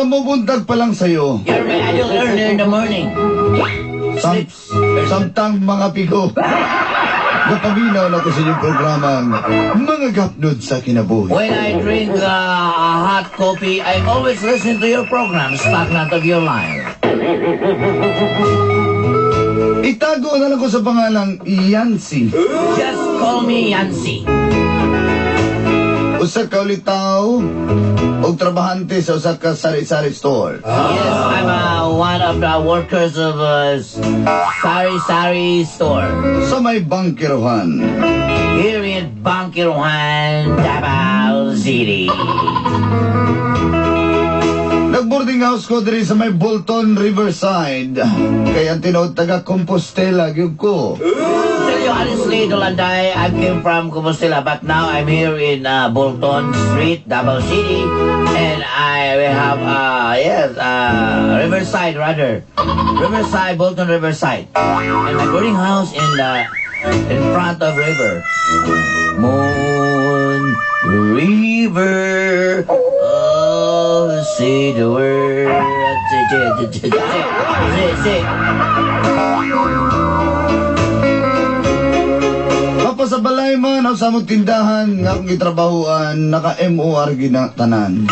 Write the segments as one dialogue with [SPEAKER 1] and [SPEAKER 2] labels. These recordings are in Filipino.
[SPEAKER 1] Mabuntag pa lang sa'yo.
[SPEAKER 2] You're my idol earlier in the morning.
[SPEAKER 1] Samtang mga pigo. Napaminaw na ko sa inyong programang Mga Gapnod sa Kinabuhi.
[SPEAKER 2] When I drink a hot coffee, I always listen to your program, Stagnant of Your Life.
[SPEAKER 1] Itago na lang ko sa pangalang Yancy.
[SPEAKER 2] Just call me Yancy.
[SPEAKER 1] Usa ka ulit tao o trabahante sa usa ka sari-sari store.
[SPEAKER 2] Yes, I'm one of the workers of a sari-sari store.
[SPEAKER 1] Sa may bangkiruhan.
[SPEAKER 2] Here in Bangkiruan, Davao City.
[SPEAKER 1] Nag-boarding house ko diri sa may Bolton Riverside. Kaya tinawag taga Compostela gyud ko.
[SPEAKER 2] Tell you honestly, Dolanday, I came from Compostela, but now I'm here in Bolton Street, Davao City, and I have Riverside rather, Riverside, Bolton Riverside, and my boarding house in front of river. Moon River, oh, see the word, say.
[SPEAKER 1] Sa balay man o sa mong tindahan nga akong itrabahuan, naka-MOR ginatanan.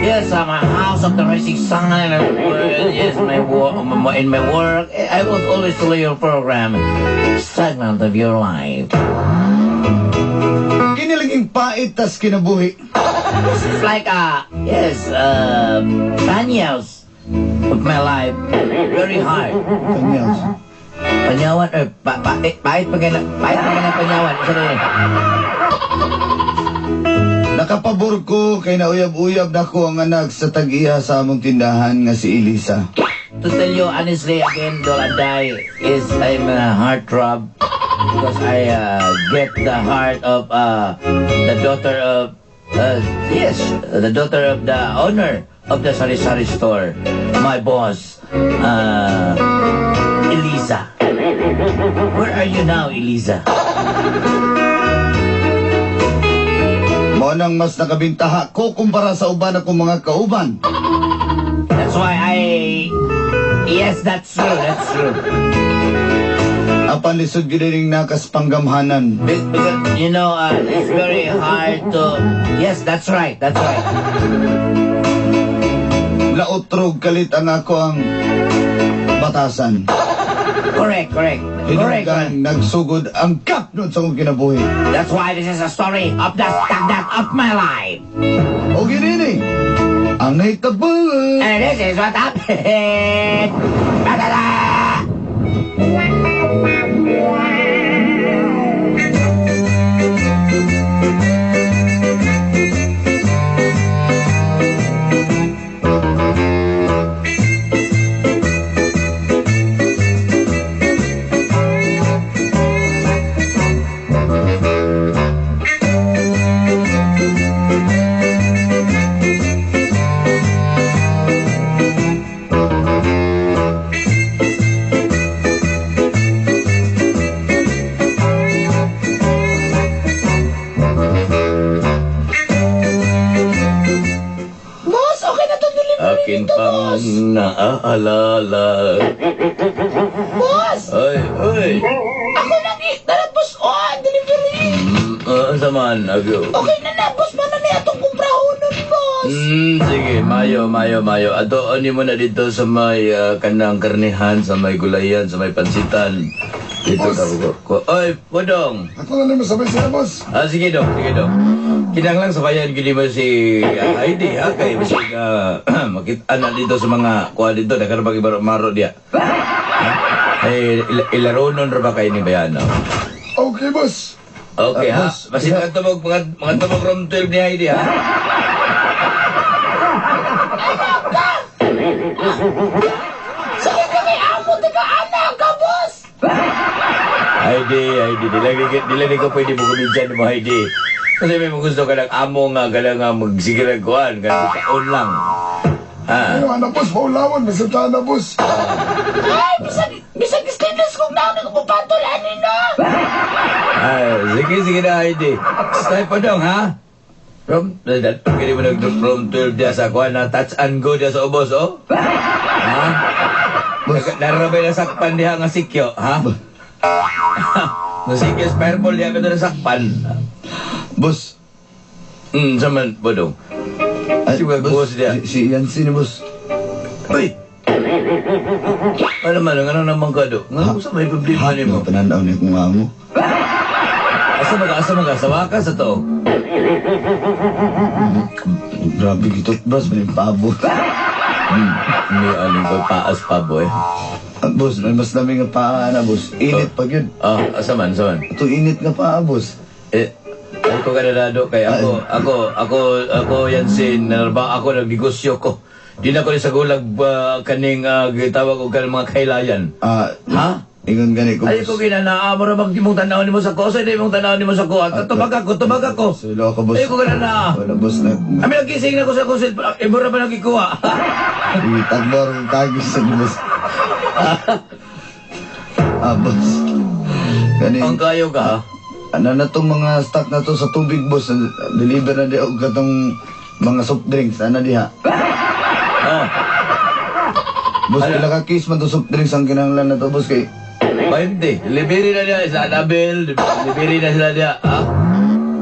[SPEAKER 2] Yes, I'm a house of the rising sun. Yes, in my work, I was always follow your program, Stagnant of Your Life.
[SPEAKER 1] Kinilaging pait tas kinabuhi.
[SPEAKER 2] This is like 10 years of my life. Very hard.
[SPEAKER 1] Kanyas.
[SPEAKER 2] Panyawan, pahit pa ganang panyawan. Sorry.
[SPEAKER 1] Nakapabor ko kay nauyab-uyab na ko ang anak sa tag-iya sa among tindahan nga si Elisa.
[SPEAKER 2] To tell you honestly again, Dolanday, I'm a heartthrob because I get the heart of the daughter of the daughter of the owner of the sari-sari store, my boss, Elisa. Where are you now, Elisa?
[SPEAKER 1] Mo nang mas nakabintaha ko kumpara sa uban akong mga kauban.
[SPEAKER 2] That's why yes, that's true.
[SPEAKER 1] Apan lisod gining nakas panggamhanan.
[SPEAKER 2] Because, it's very hard to... Yes, that's right.
[SPEAKER 1] Lautrog kalit ang ako ang batasan.
[SPEAKER 2] Correct.
[SPEAKER 1] Hinugang nagsugod ang kapnod sa kong kinabuhi.
[SPEAKER 2] That's why this is a story of the stagnant of my life.
[SPEAKER 1] O ginini, ang nahitabo.
[SPEAKER 2] And this is what happened. Ba-da-da!
[SPEAKER 3] Akin pang naaalala.
[SPEAKER 4] Boss!
[SPEAKER 3] Ay.
[SPEAKER 4] Ako nang itarapos o delivery.
[SPEAKER 3] Saman, agyo.
[SPEAKER 4] Okay na, boss. Paano na itong kumprahonon, boss?
[SPEAKER 3] Sige, mayo. Adoon mo na dito sa may kanang karnihan, sa may gulayan, sa may pansitan. Dito
[SPEAKER 1] Boss.
[SPEAKER 3] ka ko. Oy, Podong.
[SPEAKER 1] Ako na naman sabay sila, boss.
[SPEAKER 3] Sige dong, sige dong. Kinanglang sabayan gini mo si Heidi ha kay bisig makita na dito sa mga kuha dito dagan bagi maro dia. Ay ilaronon ra ba kay ni Bayano?
[SPEAKER 1] Okay, boss.
[SPEAKER 3] Okay ha.
[SPEAKER 1] boss,
[SPEAKER 3] Masin mga tumog mga tumog room 12 ni Heidi ha.
[SPEAKER 4] Sige kami amo, tika anak ka, boss!
[SPEAKER 3] Heidi, dili ko pwede mo kumidyan mo Heidi. Kasi may gusto ka ng amo nga gala nga magsigirag kuhan ganun taon lang. Ha?
[SPEAKER 1] Ano, anak, boss, maulawan. Masita na, boss.
[SPEAKER 4] Ay, bisag stainless kong naon ko patulan na.
[SPEAKER 3] Sige na Heidi. Stay pa dong ha. From, kini mo from 12 dia sa kuha na touch and go dia sa ubos, oh? Ha? Narabay na sakpan diha nga sikyo, ha? Nga sikyo fireball diha ka na sakpan.
[SPEAKER 1] Boss.
[SPEAKER 3] Saman, Bodong.
[SPEAKER 1] Ay,
[SPEAKER 3] Si boss dia.
[SPEAKER 1] Si Yancy ni boss.
[SPEAKER 3] Uy! Ano man, ano naman ka do? Nga sa may problema ni mo.
[SPEAKER 1] Panandaw niya kung amo.
[SPEAKER 3] Asa mga, sawa ka sa to.
[SPEAKER 1] Grabe gito, boss. May pabo.
[SPEAKER 3] May aling ko paas pa, boy.
[SPEAKER 1] Boss, may mas dami nga paa na, boss. Init pag yun.
[SPEAKER 3] Asaman.
[SPEAKER 1] Ito init nga paa, boss.
[SPEAKER 3] Ako kanadado kay ako yan sin narba ako nagnegosyo ko. Di na ko ni sa gulag kaning gitawag og kanang mga kailayan. Ha?
[SPEAKER 1] Ingon gani ko,
[SPEAKER 3] Ay ko ginanaa mo ra magdimong tanaw nimo sa ko. Sa di mong tanaw nimo sa ko. Tubag ako.
[SPEAKER 1] Sulo ka, boss.
[SPEAKER 3] Ay ko ganana.
[SPEAKER 1] Wala, boss, na.
[SPEAKER 3] Ami nagising na ko sa kusil. Imura pa nagikuha.
[SPEAKER 1] Itagbaro ang kagis sa boss. Boss. Gani.
[SPEAKER 3] Ang kayo ka ha?
[SPEAKER 1] Ano na tong mga stock na to sa tubig, boss. Deliver na di og katong mga soft drinks. Ano diha? Boss, pila ka case man to soft drinks ang kinahanglan na to, boss, kay
[SPEAKER 3] 20. Liberi na dia sa Anabel. Liberi na sila dia. Ha?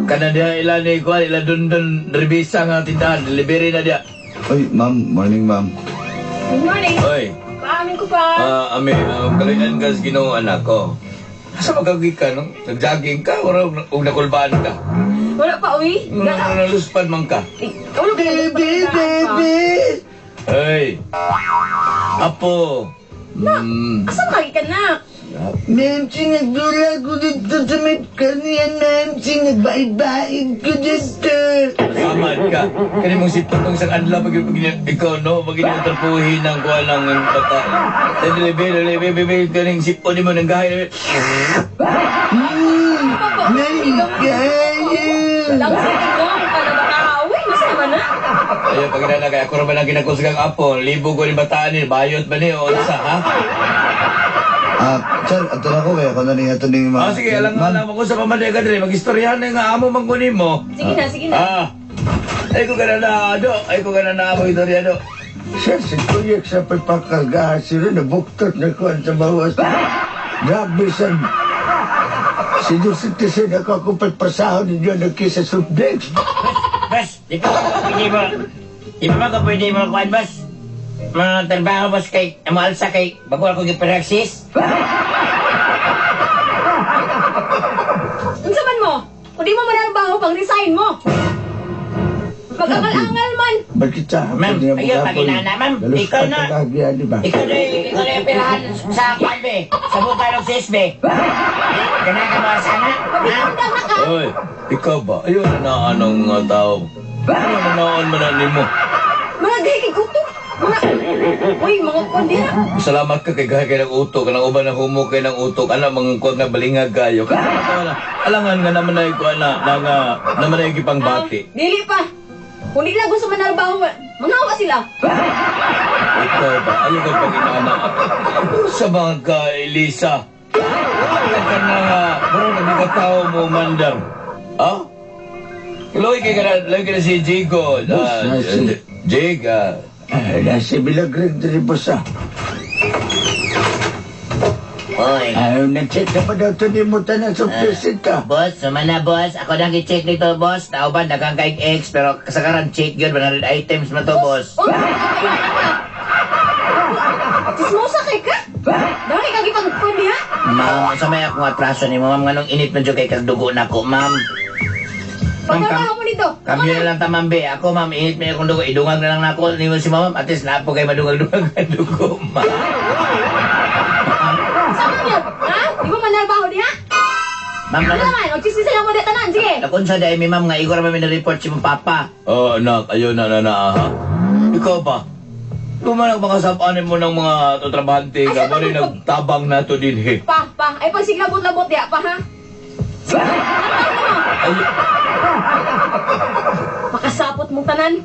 [SPEAKER 3] Kana dia ila ni kuan ila dundun rebisa nga tindahan. Liberi na dia.
[SPEAKER 1] Oy, ma'am, morning, ma'am.
[SPEAKER 5] Good morning.
[SPEAKER 3] Oy.
[SPEAKER 5] Paamin ko pa.
[SPEAKER 3] Ami, kalian ka sa ginoo anak ko. Asa magagig ka, no? Nag-jogging ka o nakulbaan ka?
[SPEAKER 5] Wala pa, uy.
[SPEAKER 3] Naluspan man ka.
[SPEAKER 5] Ulo ka na.
[SPEAKER 1] Baby!
[SPEAKER 3] Hey! Apo!
[SPEAKER 5] Asa makagi ka na?
[SPEAKER 1] Ma'am, nagdula ko dito sa may kaniyan, ma'am. Nagbaid-baid ko dito.
[SPEAKER 3] Samad ka. Kani mong sipon ng isang adlaw pag ikaw, no? Pag inatrapuhin ng kuha ng bata. Lebe, kaning sipon mo ng gahay.
[SPEAKER 1] Naligayo.
[SPEAKER 5] Lang sinig mo. Para baka uwi. Masa naman na?
[SPEAKER 3] Ayaw, pag inana kaya ako naman ang kinakusgang apo. Libo ko ni bataan ni. Bayot ba ni? O isa, ha?
[SPEAKER 1] Sir, ato na ko kaya ko na niya ito ni ma'am.
[SPEAKER 3] Sige, alam ko sa pamaday ka dali. Mag-istoryahan na nga amo mangkunin mo.
[SPEAKER 5] Sige na.
[SPEAKER 3] Ay ko ka na amo itoryado.
[SPEAKER 1] Siya, si Kuyek sa pagpakargahan sila, nabuktot na kuhan sa bawas. Grabe sa... Si Dusite siya nakakupal pasahon ninyo nagkisa subdex.
[SPEAKER 2] Bas, di ba ka pwede mo kuhan, bas? Mga trabaho, bas, kay alsa kay bago ako giperaksis.
[SPEAKER 5] Unsa man mo? Kung di mo manarbaho, pang-resign mo. Pag-angal-angal man.
[SPEAKER 1] Bakit sa
[SPEAKER 2] Ma'am, ayun, paginana, ma'am. Ikaw na. Ikaw na yung pirahan sa kuhan, be. Sa buka ng sis, be. Ganaan ka mga sana, ha?
[SPEAKER 3] Oy, ikaw ba? Ayun na anong tao. Ano na naon man na mo?
[SPEAKER 5] Mga gigig utok. Uy, mga kundi na.
[SPEAKER 3] Salamat ka kay gahay kay ng utok. Kanang uban na humok kay ng utok. Ano, mga kuwag na balingag kayo. Alangan nga naman na yung kuha naman na yung kipangbati.
[SPEAKER 5] Dili pa. Kung di lang gusto manarbaho, mangawa sila.
[SPEAKER 3] Ikaw ba? Ayaw ka pag-inana. Sa mga ka, Elisa. Ayaw ka na nga. Bro, nagkatao mo, mandam. Ha? Loy ka na si Jigo. Jig,
[SPEAKER 1] Nasa bilagrig din po sa.
[SPEAKER 2] Oy.
[SPEAKER 1] Nag-check na pa daw ito ni mo tanan sa presid ka.
[SPEAKER 2] Boss, sumana boss. Ako nang i-check nito, boss. Nauban, dagang kaig X, pero kasagaran check yun. 100 items man to, boss.
[SPEAKER 5] Oh, chismosa kay ka? Dali kagi pag diha.
[SPEAKER 2] Ma'am, sa may akong atraso ni mo, ma'am, nganong init na dyan kay kagdugo na ko, ma'am.
[SPEAKER 5] Pagtrabaho mo dito.
[SPEAKER 2] Kami na lang tamambe. Ako, ma'am, init may akong dugo. Idungag na lang na ako. Ni mo si ma'am, at least na po kayo madungag-dungag ang dugo, ma'am.
[SPEAKER 5] Sama niyo. Ha? Di ba manarbaho diha?
[SPEAKER 2] Ma'am,
[SPEAKER 5] Ano naman? O chismis lang mo diha tanan. Sige.
[SPEAKER 2] nakon sa dahil mi ma'am nga, igor namin na-report si mong papa.
[SPEAKER 3] Oh, anak, ayun na, ha? Ikaw ba? Kumanak mga sapanin mo ng mga tutrabante nga mo rin nagtabang na to din eh.
[SPEAKER 5] Pa. Ay pag siglabot-labot diha pa ha.
[SPEAKER 3] Ay,
[SPEAKER 5] Makasapot mong tanan.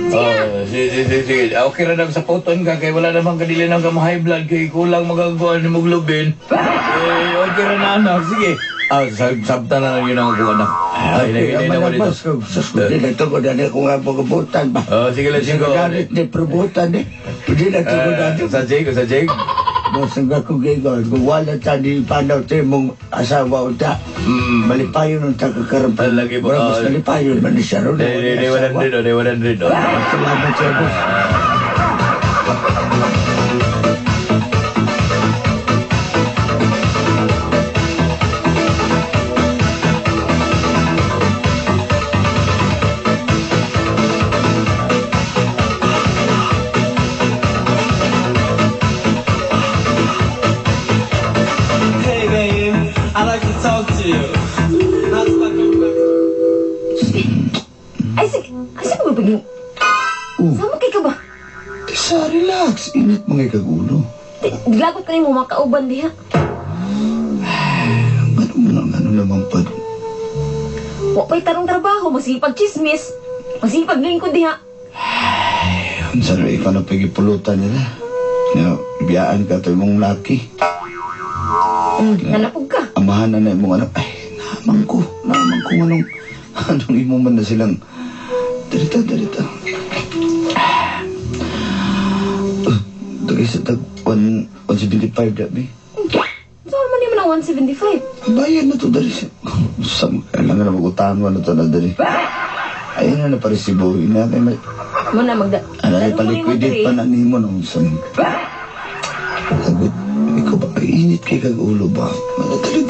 [SPEAKER 5] Sige na.
[SPEAKER 3] sige. Okay na lang sa puton ka kay wala namang kadili ng high blood kay kulang magagawa ni Muglobin. Okay na anak. Sige. Sabta na lang yun ang ako anak. Ay, naginay na mo dito.
[SPEAKER 1] Sus, hindi na ito ko dali ko nga pagabutan ba.
[SPEAKER 3] Sige lang, sige.
[SPEAKER 1] Galit ni probutan eh. Hindi na ito ko dali.
[SPEAKER 3] Sa jig.
[SPEAKER 1] Basta nga ko gigol. Kung wala ta di panaw tayo mong asawa o ta. Malipayon ang tagakarapan.
[SPEAKER 3] Lagi po.
[SPEAKER 1] Mas malipayon man ni siya ron.
[SPEAKER 3] Day 100.
[SPEAKER 1] Salamat siya, boss.
[SPEAKER 6] Hey babe, I'd like to talk to you. How's my
[SPEAKER 5] Ay sige. Asa ko ba paging? Sama kay ka ba?
[SPEAKER 1] Tisa, relax. Init mga ikagulo.
[SPEAKER 5] Gilagot ka ni mo makauban diha.
[SPEAKER 1] Ano naman pa.
[SPEAKER 5] Wa pa'y tarong trabaho. Masipag chismis. Masipag lingkod diha.
[SPEAKER 1] Ang sarap ikaw na pagipulutan nila. Biyaan ka ito mong laki.
[SPEAKER 5] Nanapog ka.
[SPEAKER 1] Amahan na mong anak. Ay, naman ko anong imo man na silang darita. Dagay sa tag 175 dabi.
[SPEAKER 5] Saan man naman ang 175?
[SPEAKER 1] Bayan na to dari siya. Kailangan na mag-utahan mo na to na dari. Ayun na parisibo. Inatay may...
[SPEAKER 5] Mo na magda.
[SPEAKER 1] Alay paliquidate pa na ni mo nung isang... Sagot, ikaw ba? Ay, init kay kag ulo ba?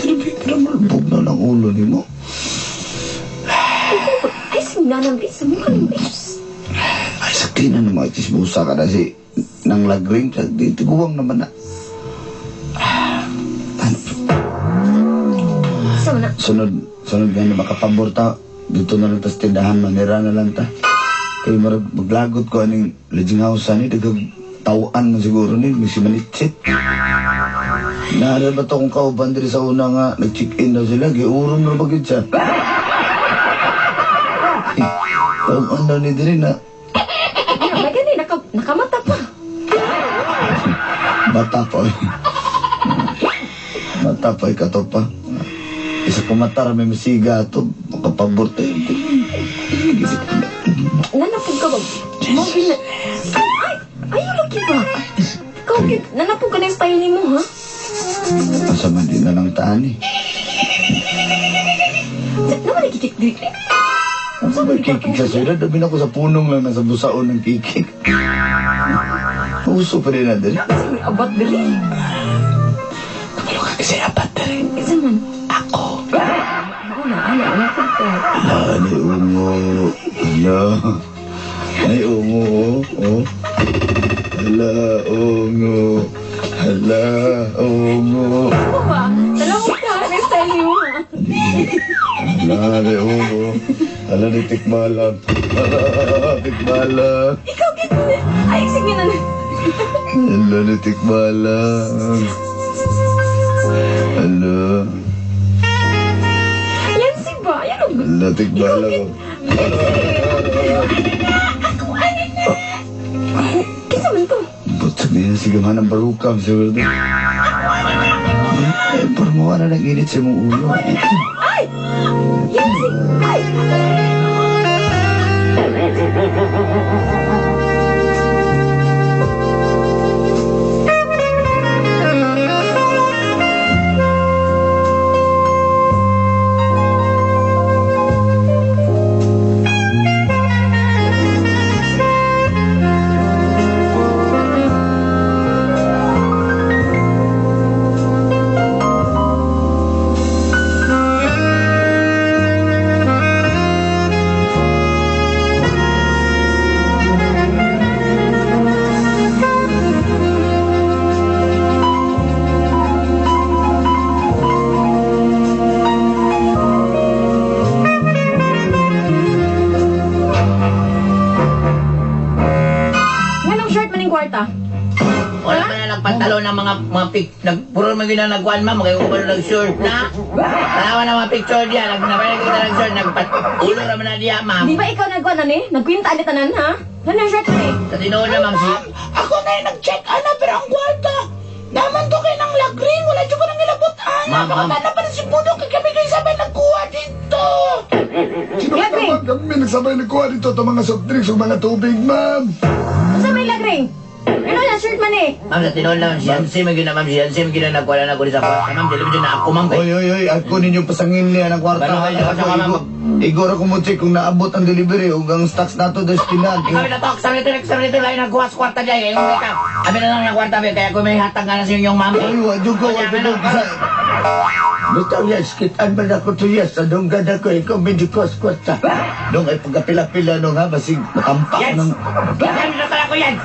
[SPEAKER 1] Dali, pero malbog na ng ulo ni mo.
[SPEAKER 5] Ay, sinanang bis. Mukha ng bis.
[SPEAKER 1] Ay, sakli na naman. Chismosa ka na si... Nang lagring. Dito guwang naman na.
[SPEAKER 5] Sama na.
[SPEAKER 1] Sunod nga na makapabor ta. Dito na lang tas tindahan. Manira na lang ta. Kaya maglagot ko aning laging house ni. Dagag tawaan na siguro ni. Misi manitsit. Naaral ba ito kung kauban diri sa una nga nag-check-in daw sila. Giurom na bagid siya. Tawaan daw ni diri na.
[SPEAKER 5] May gani. Nakamata pa.
[SPEAKER 1] Bata pa eh. Bata pa ikato pa. Isa kumatar may masiga ito. Makapabor tayo.
[SPEAKER 5] Nanapog ka ba? Mawin na. Ay, lagi ba? Ikaw, nanapog ka na yung style ni mo, ha?
[SPEAKER 1] Asa man din na lang taan eh.
[SPEAKER 5] Naman nagkikik-dik.
[SPEAKER 1] Asa ba kikik sa syudad? Dabi na ko sa punong lang nasa busaon ng kikik. Uso pa rin na din.
[SPEAKER 5] Kasi may abat dali.
[SPEAKER 1] Kapalo ka kasi apat na rin.
[SPEAKER 5] Isa man.
[SPEAKER 1] Ako.
[SPEAKER 5] Nanapog ka.
[SPEAKER 1] Ay, ungo. Hala. Ay, ungo. Oh. Hala, ungo. Hala, ungo.
[SPEAKER 5] Ano ba? Nanapog ka. May style ni mo, ha?
[SPEAKER 1] Hala, ay, ungo. Hala, ni tikmalam. Hala, tikmalam.
[SPEAKER 5] Ikaw, kit. Ay, sige na.
[SPEAKER 1] Hala, ni tikmalam. Hala.
[SPEAKER 5] Yan si ba? Yan ang...
[SPEAKER 1] Hala, tikmalam.
[SPEAKER 5] Kisa man to.
[SPEAKER 1] Butsak niya sige man ang barukam siguro doon. Eh, parang mawala ng init sa mong ulo.
[SPEAKER 5] Ay! Yan si... Ay! ning kwarta?
[SPEAKER 2] Wala man na nagpantalo ng mga puro man ginanagwan, ma'am. Kaya ko ba nag-shirt na? Tanawa na mga picture diya. Napalag kita ng shirt. Ulo naman na diya, ma'am.
[SPEAKER 5] Di ba ikaw nagwa na ni? Nagkwinta ni tanan, ha? Ano shirt ni?
[SPEAKER 2] Sa tinuod na, ma'am.
[SPEAKER 4] Ako na yung nag-check ana pero ang kwarta. Naman to kay ng lagring. Wala dyan ko nang ilabot ana.
[SPEAKER 2] Ma'am,
[SPEAKER 4] Baka
[SPEAKER 2] ma'am.
[SPEAKER 4] na pa rin si Puno kay kami kayo sabay nagkuha dito.
[SPEAKER 5] Lagring!
[SPEAKER 1] Kami nagsabay na kuha dito itong mga soft drinks o mga tubig, ma'am.
[SPEAKER 5] Asa may lagring? Ano na shirt man eh?
[SPEAKER 2] Ma'am, sa tinuod na, ma'am. Si Yancy, may gina, ma'am. Si Yancy, may gina nagwala na ko sa kwarta, ma'am. Dili mo dyan na ako, ma'am.
[SPEAKER 1] Oy, ako ninyo pasangin niya ng kwarta.
[SPEAKER 2] Ano kayo, saka, ma'am?
[SPEAKER 1] Igor ako mo check kung naabot ang delivery o ang stocks nato destinad.
[SPEAKER 2] Ikaw na to, sabi nito, lain nagkuha sa kwarta dyan. Kaya kung ikaw, kami na lang yung kwarta, kaya kung may hatag nga na sa inyong ma'am.
[SPEAKER 1] Ay, wadyo ko. Bitaw yes, kitaan ba na ko to yes, anong ganda ko, ikaw medyo kwarta. Nung ay pagkapila-pila nung ha, basig makampak
[SPEAKER 2] Yes!
[SPEAKER 1] ng...
[SPEAKER 2] Yan, na pala ko yan!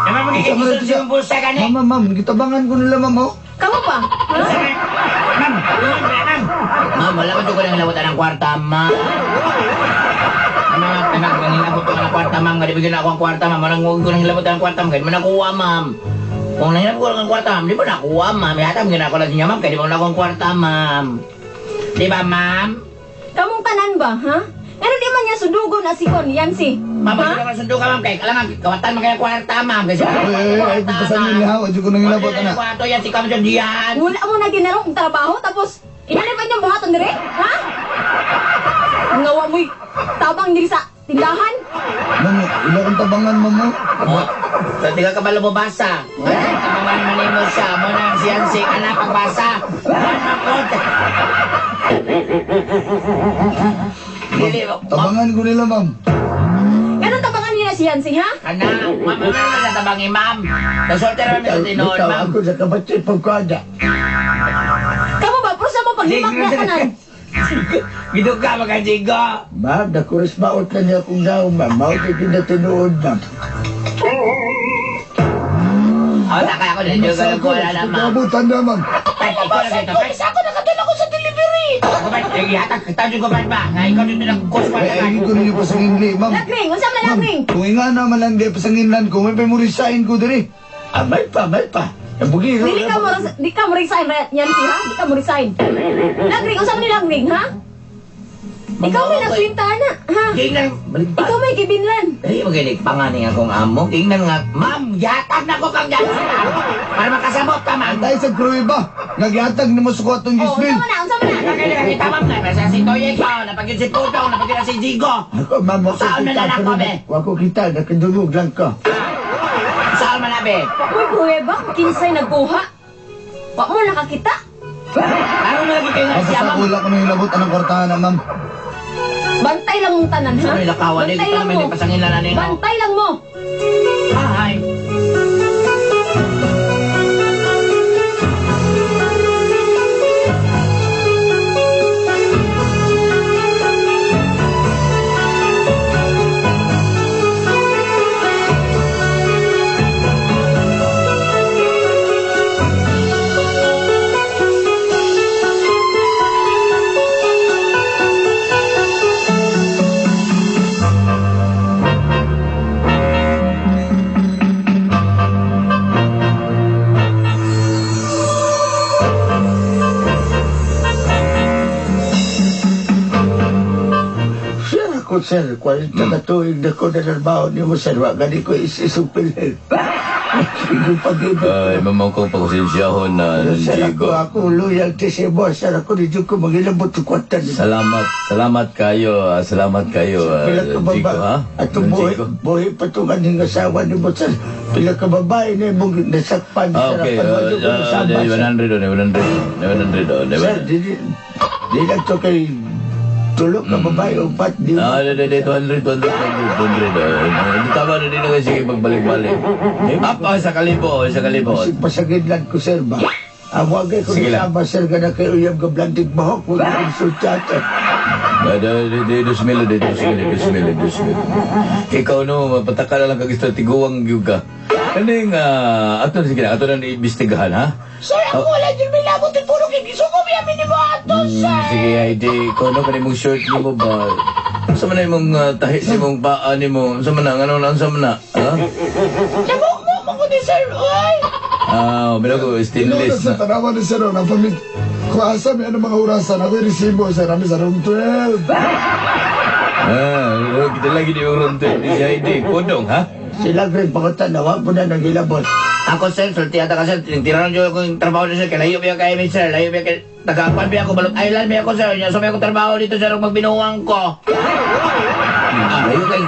[SPEAKER 2] Naman mo gigisun sa yung bulsa ka ni.
[SPEAKER 1] Ma'am, gitabangan ko nila, ma'am, oh.
[SPEAKER 5] Kamu pa? Ha?
[SPEAKER 2] Ma'am, ma'am. Ma'am, wala ko ko lang labutan ng kwarta, ma'am. Mga pinagangilabot ko ng kwarta, ma'am. Kaya bigyan ako ang kwarta, ma'am. Walang huwag ko lang labutan ng kwarta, ma'am. Kaya di mo nakuha, ma'am. Kung nangilabot ko lang ang kwarta, ma'am, di mo nakuha, ma'am. Yata, bigyan ako lang sa inyo, ma'am. Kaya di mo nakuha ang kwarta, ma'am. Di ba, ma'am?
[SPEAKER 5] Kamong tanan ba, ha? Ano di man niya sudugon na si Kon, yan si.
[SPEAKER 2] Ma'am, hindi naman sundo ka, ma'am. Kaya kailangan, kawatan mo kaya kwarta, ma'am. Kasi
[SPEAKER 1] Ay, kung pasangin niya, ha, wadyo ko nang ilabot,
[SPEAKER 2] Wala
[SPEAKER 1] anak.
[SPEAKER 2] yung kwarto yan, si Kamson diyan.
[SPEAKER 5] Wala mo na ginarong trabaho, tapos inalipan niyang buhaton dire, ha? Ngawa mo'y tabang diri sa tindahan.
[SPEAKER 1] Ma'am, ilang ang tabangan, ma'am, oh.
[SPEAKER 2] Oh, so di ka kabalo mo basa. Ngayon, kamaman mo siya. Mo na siyan si anak ang basa. Yan, makot. Dili,
[SPEAKER 1] Tabangan ko nila, ma'am.
[SPEAKER 5] Ganun tabangan niya si Yancy, ha?
[SPEAKER 2] Kana, ma'am, ano na natabangi, ma'am? Nasolter namin sa tinood,
[SPEAKER 1] Bitaw
[SPEAKER 2] ma'am.
[SPEAKER 1] ako sa kabatid pagkada.
[SPEAKER 5] Kamu ba, pero sa mo paghimak na kanan.
[SPEAKER 2] Gidog ka, mga jigo.
[SPEAKER 1] Ma'am, nakuris maot na niya kung daw, ma'am. Maot na kinatinuod, ma'am.
[SPEAKER 2] O, takay ako dito. Wala na, ma'am.
[SPEAKER 1] Nakabutan na, ma'am.
[SPEAKER 2] Ay, ikaw na dito.
[SPEAKER 4] Isa ako nakadala ko sa delivery.
[SPEAKER 2] Ako ba, ihatag, tayo ko ba ba? Nga, ikaw dito nag-course
[SPEAKER 1] Ay, ay, ko ninyo pasangin ni, ma'am.
[SPEAKER 5] Lagring, unsa man na
[SPEAKER 1] Ma'am,
[SPEAKER 5] lagring?
[SPEAKER 1] kung nga naman lang di pasanginan ko, may memorisahin ko diri. Ah, may pa. Nabugi.
[SPEAKER 5] Di ka mo resign, Yancy, ha? Di ka mo resign. Lagring, unsa man ni lagring, ha? Ikaw may nakwintahan na, ha?
[SPEAKER 2] Tingnan, baliktad.
[SPEAKER 5] Ikaw may gibinlan.
[SPEAKER 2] Eh, maginig pa nga niya akong amo. Tingnan nga, ma'am, yatag na ko kang dyan. Para makasabot ka, ma'am.
[SPEAKER 1] Tayo sa Cruiba. Nagyatag ni mo sukwat ng
[SPEAKER 5] Oh,
[SPEAKER 1] gisbil.
[SPEAKER 5] unsa man na?
[SPEAKER 2] Kaya kita, ma'am, na nasa si Toye ko, napagin si Puto, napagin si Jigo.
[SPEAKER 1] Ako, ma'am, ako
[SPEAKER 2] Saan na
[SPEAKER 1] kita.
[SPEAKER 2] lang ako, be?
[SPEAKER 1] Wako kita, nakadulog lang ka.
[SPEAKER 2] Saan man na, be?
[SPEAKER 5] Uy, pruweba, kinsay nagkuha. Wa mo nakakita.
[SPEAKER 2] Ano na lagi kayo nga
[SPEAKER 1] Basta
[SPEAKER 2] siya,
[SPEAKER 1] sa
[SPEAKER 2] ma'am?
[SPEAKER 1] ulak ko nang ilabutan ng kwartahan na, ma'am.
[SPEAKER 5] Bantay lang mong tanan, ha?
[SPEAKER 2] Sa may lakawan, di
[SPEAKER 5] Bantay
[SPEAKER 2] kita
[SPEAKER 5] lang
[SPEAKER 2] naman
[SPEAKER 5] mo.
[SPEAKER 2] di pasangin na nanin.
[SPEAKER 5] Bantay lang mo.
[SPEAKER 2] Hi.
[SPEAKER 1] Sir, ako, sir, 40 na tuig na ko na narbaho niyo mo, sir. Wag gani ko isisupilin. Sige pag-ibig.
[SPEAKER 3] Ay, mamang kong pagkusensyahon na
[SPEAKER 1] Sir,
[SPEAKER 3] Jigo.
[SPEAKER 1] ako loyalty sa boss. Sir, ako dito ko mag-ilabot sa kwarta niyo.
[SPEAKER 3] Salamat kayo, salamat kayo,
[SPEAKER 1] Pila ka
[SPEAKER 3] Jigo, ha?
[SPEAKER 1] baba. At buhay,
[SPEAKER 3] Jigo.
[SPEAKER 1] buhay pa itong aning asawa ni mo, sir. Pila ka babae na mong nasakpan.
[SPEAKER 3] Ah, okay, 100 on, 100 on.
[SPEAKER 1] Sir, di lang to kay tulog ka babae o pat. Di
[SPEAKER 3] Ah, 200. Tama na din na kasi magbalik-balik. Sa kalibo.
[SPEAKER 1] Pasagid lang ko, sir, ba? Awagay ko
[SPEAKER 3] Sige lang.
[SPEAKER 1] kasama, sir, gana kay uyab ka blantig bahok. Huwag ka insultata.
[SPEAKER 3] 2,000. Ikaw no, pataka na lang kag tiguang yuga. Kaning, ato na sige na, ato na iimbestigahan, ha?
[SPEAKER 4] Sir, ako wala dyan may labot at puro kay Gisuko. May amin ni mo ato, sir.
[SPEAKER 3] Sige, ID, ikaw no, kanimong short ni mo ba? Sa man imong tahi si mong paa ni mo. Sa man ano nang sa man ha?
[SPEAKER 4] Nabok mo mo ko ni sir, oy.
[SPEAKER 3] Bila ko stainless
[SPEAKER 1] Sa
[SPEAKER 3] na.
[SPEAKER 1] tanawan ni Sir, na pamit. Kung asa may ano mga orasan, ako'y resibo, Sir, kami sa room 12.
[SPEAKER 3] Kita lagi di orang tu. Di Zaidi. Kodong ha?
[SPEAKER 1] Sila rin pangutan na, wag mo na nagilabot.
[SPEAKER 2] Ako, sir, sulti ata kasi, tinaran nyo akong trabaho na, sir, kaya layo biya kayo, sir, layo biya kayo, tagapan biya ako, Balot Island biya ako, sir, so may akong trabaho dito, sir, magbinuwang ko. Layo kayo,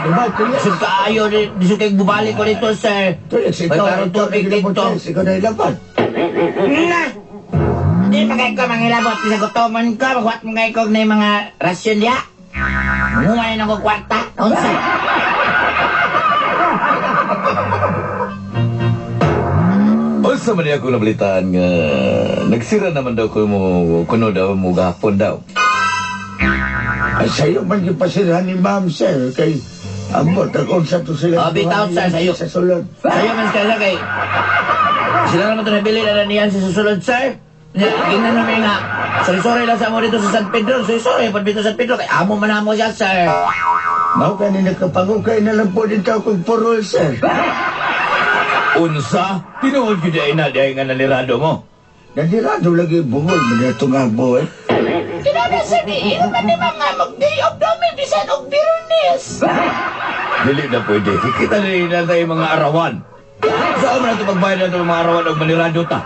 [SPEAKER 2] sir, kaayo, sir, kayo bubalik ko dito, sir.
[SPEAKER 1] Tuloy,
[SPEAKER 2] May parang tubig dito.
[SPEAKER 1] Ikaw na ilabot.
[SPEAKER 2] Na! Di pa kayo ko mangilabot, sa gutoman ko, magwat mo kayo ko na yung mga rasyon diya. Mumay na ko kwarta, unsa.
[SPEAKER 3] Unsa man ako nabalitaan nga nagsira naman daw ko mo kuno daw mo gahapon daw.
[SPEAKER 1] Ay, sa'yo man yung pasirahan ni Ma'am, Sir, kay ambot, unsa to sila.
[SPEAKER 2] Bitaw, sir, sa'yo.
[SPEAKER 1] Sa sulod.
[SPEAKER 2] Sa'yo man sila kay... Sila naman ito nabili na niyan sa susunod, sir. Gina namin nga. Sorry lang sa mo dito sa San Pedro. Sorry, pag dito sa San Pedro. Kay amo man mo siya, sir.
[SPEAKER 1] Mau kanina kapangukay na lang po din tao kong purol, Sir.
[SPEAKER 3] Unsa? Tinuod gyud ay na diay nga nalirado mo.
[SPEAKER 1] Nadirado lagi bungol mo na itong abo, eh.
[SPEAKER 4] Kinana sir ni iyo man ni mga mag-day of dami bisan og Biyernes.
[SPEAKER 3] Dili na pwede. Kikita na tayo mga arawan. Saan man nato magbayad na ito mga arawan og manirado ta?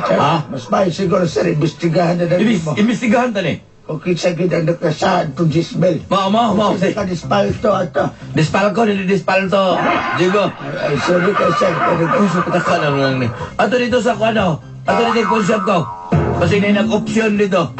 [SPEAKER 1] Sir,
[SPEAKER 3] Ha?
[SPEAKER 1] mas maayos siguro, Sir, imbestigahan na dali mo.
[SPEAKER 3] Imbestigahan ta ni.
[SPEAKER 1] Kung kitsa kita nakasaan itong Gisbel.
[SPEAKER 3] Mao.
[SPEAKER 1] Kasi ka dispalto ato.
[SPEAKER 3] Dispalko, dili dispalto. Digo.
[SPEAKER 1] Ay, sorry ka, Sir.
[SPEAKER 3] Uso pataka na lang ni. Ato dito sa kwano. Ato dito yung concept ko. Kasi na nag-option dito.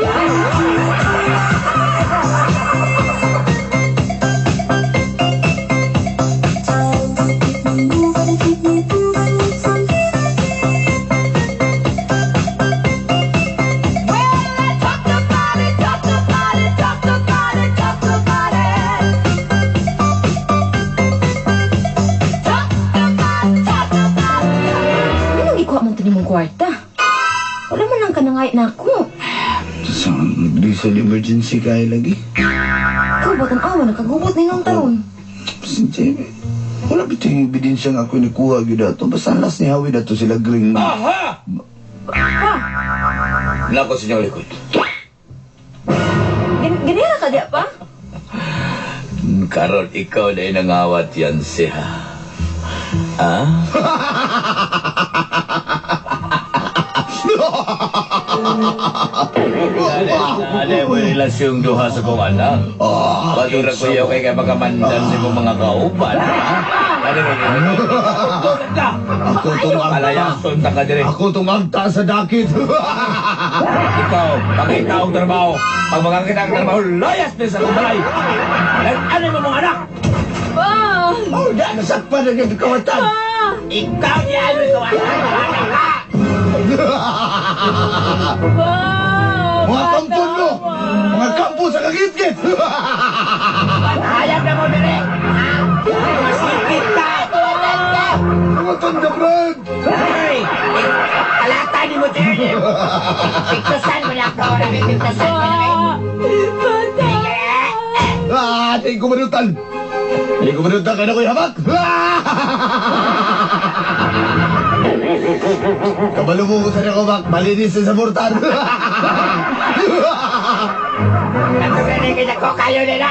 [SPEAKER 5] Anong ikuha mo ito ni mong kwarta? Wala man lang ka na ngay na ako.
[SPEAKER 1] So, diesel emergency kaya lagi.
[SPEAKER 5] Ikaw ba't ang awa nakagubot na yung taon?
[SPEAKER 1] Sige. Wala ba ito yung ebidensya nga ako nakuha yun dato? Basta alas ni Hawi dato sila green.
[SPEAKER 3] Aha! Nako sa inyong likod.
[SPEAKER 5] Ganira ka diya pa?
[SPEAKER 3] Karon ikaw na inangawat yan siya. Ha? Ano mo relasyong duha sa kong anak? Padurag ko yaw kay magamandan sa mong mga kauban, ha? Ano na ka?
[SPEAKER 1] Ako itong
[SPEAKER 3] Palayason ta ka dire.
[SPEAKER 1] Ako itong agta sa dakit.
[SPEAKER 3] Ikaw, pakita ang trabaho. Pag mga kita ang trabaho, layas din sa kumalay. Ano mo mga anak?
[SPEAKER 5] Pa!
[SPEAKER 1] Oh, da, nasakpan na yung kawatan.
[SPEAKER 2] Ikaw niya, ano ito? Ano ka?
[SPEAKER 5] Pa!
[SPEAKER 1] Mga kampon mo! Mga kampo sa kagit-git!
[SPEAKER 2] Hayap na mo, dire. Ha? Masipit ka. Tuwatan ka.
[SPEAKER 1] Mga tanda, Brad!
[SPEAKER 2] Hey! Alata ni mo, dire. Piktusan mo na ako. Piktusan mo na ako.
[SPEAKER 1] Tingin ko manutan! Tingin ko manutan, kaya na ko ihabak! Kabalo mo ko sa niya ko, Bak. Malinis sa mortar.
[SPEAKER 2] Ako ganigin ako kayo nila.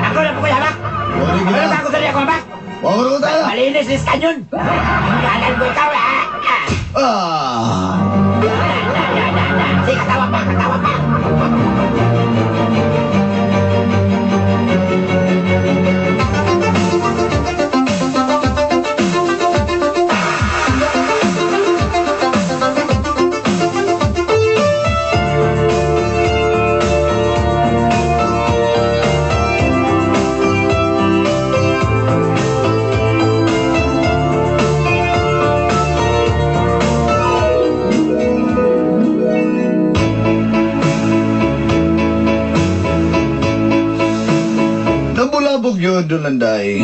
[SPEAKER 2] Ako na po kuya, bak. Ano ba ako sa niya ko, bak?
[SPEAKER 1] Huwag ko tayo!
[SPEAKER 2] Malinis nis kanyon. Galan ko ikaw, ha? Sige, katawa pa, katawa pa.
[SPEAKER 1] Nabulabog yun doon ang dahi.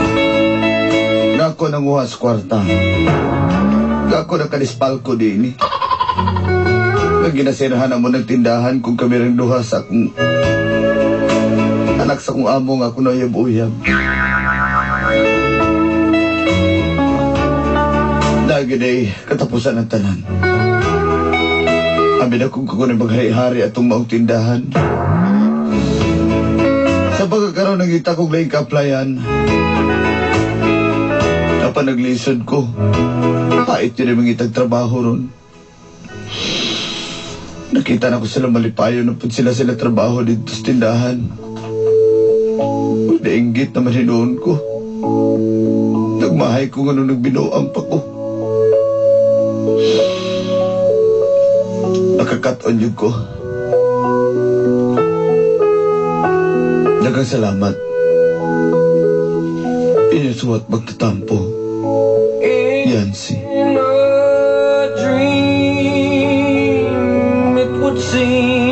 [SPEAKER 1] Gako nanguhas kwarta. Gako nakadispal ko din. Ginasirahan mo ng tindahan kung kami rin duha sa akong anak sa kong amo nga ako na uyab-uyab. Nagiday katapusan ng tanan. Amin akong kukunin maghari-hari atong maong tindahan. Sa pagkakaroon ng kita kong laing kaplayan, napanaglisod ko. Pait yun ang itag trabaho ron. Nakita na ko sila malipayo na pud sila trabaho dito sa tindahan. Nainggit naman hinoon ko. Nagmahay ko nga nung nagbinuang pa ko. Nakakaton yun ko. Dagang salamat. Inyasuwat magtatampo. Yancy.
[SPEAKER 6] In a dream, it would seem